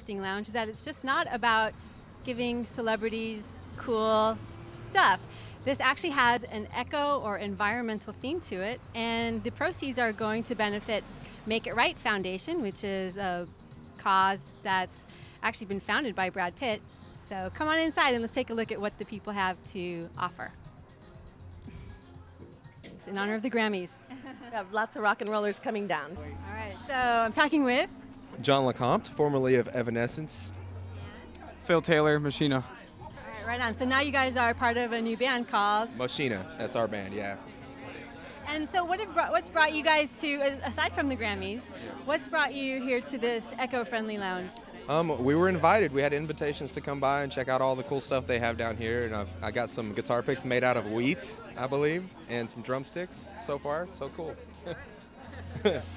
interesting lounge is that it's just not about giving celebrities cool stuff. This actually has an eco or environmental theme to it, and the proceeds are going to benefit Make It Right Foundation, which is a cause that's actually been founded by Brad Pitt. So come on inside and let's take a look at what the people have to offer. It's in honor of the Grammys. We have lots of rock and rollers coming down. All right, so I'm talking with John LeCompte, formerly of Evanescence. Phil Taylor, Machina. All right, right on. So now you guys are part of a new band called Machina, that's our band, yeah. And so what's brought you guys to, aside from the Grammys, what's brought you here to this eco-friendly lounge today? We were invited. We had invitations to come by and check out all the cool stuff they have down here. And I got some guitar picks made out of wheat, I believe, and some drumsticks so far. So cool.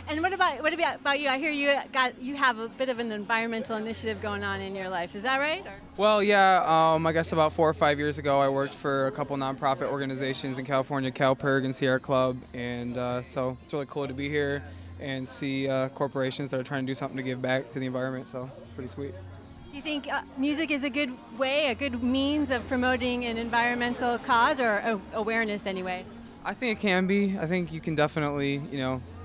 And what about you? I hear you have a bit of an environmental initiative going on in your life. Is that right? Or? Well, yeah, I guess about 4 or 5 years ago, I worked for a couple nonprofit organizations in California, CalPERG and Sierra Club, and so it's really cool to be here and see corporations that are trying to do something to give back to the environment, so it's pretty sweet. Do you think music is a good way, a good means of promoting an environmental cause or awareness anyway? I think it can be. I think you can definitely,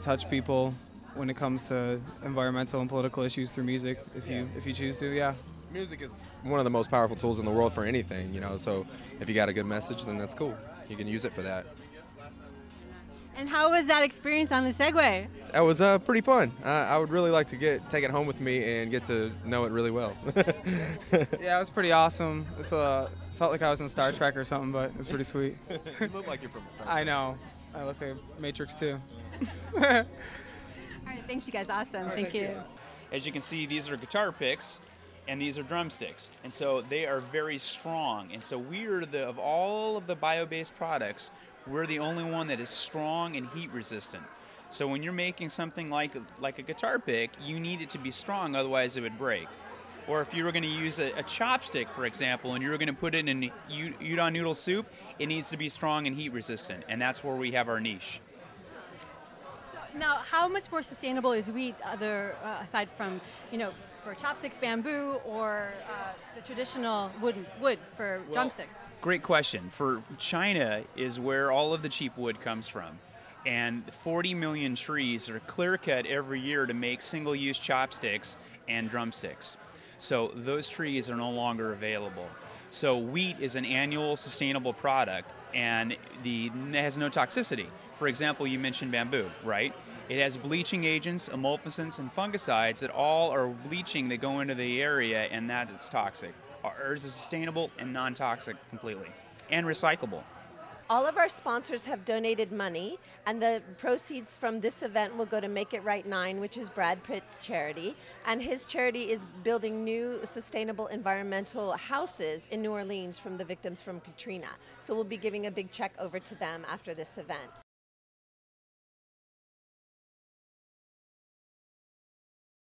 touch people when it comes to environmental and political issues through music if you choose to, yeah. Music is one of the most powerful tools in the world for anything, so if you got a good message, then that's cool. You can use it for that. And how was that experience on the Segway? That was pretty fun. I would really like to take it home with me and get to know it really well. Yeah, it was pretty awesome. It's felt like I was in Star Trek or something, but it was pretty sweet. You look like you're from Star Trek. I know. I look like Matrix too. All right, thanks you guys. Awesome. Right, thank you. As you can see, these are guitar picks and these are drumsticks. And so they are very strong. And so we are of all of the bio-based products, we're the only one that is strong and heat resistant. So when you're making something like a guitar pick, you need it to be strong, otherwise it would break. Or if you were going to use a chopstick, for example, and you were going to put it in udon noodle soup, it needs to be strong and heat resistant. And that's where we have our niche. Now, how much more sustainable is wheat, aside from, for chopsticks, bamboo, or the traditional wood for drumsticks? Great question. For China is where all of the cheap wood comes from. And 40 million trees are clear cut every year to make single-use chopsticks and drumsticks. So those trees are no longer available. So wheat is an annual sustainable product, and it has no toxicity. For example, you mentioned bamboo, right? It has bleaching agents, emulsifiers, and fungicides that all are bleaching that go into the area, and that is toxic. Ours is sustainable and non-toxic completely, and recyclable. All of our sponsors have donated money, and the proceeds from this event will go to Make It Right 9, which is Brad Pitt's charity. And his charity is building new sustainable environmental houses in New Orleans from the victims from Katrina. So we'll be giving a big check over to them after this event.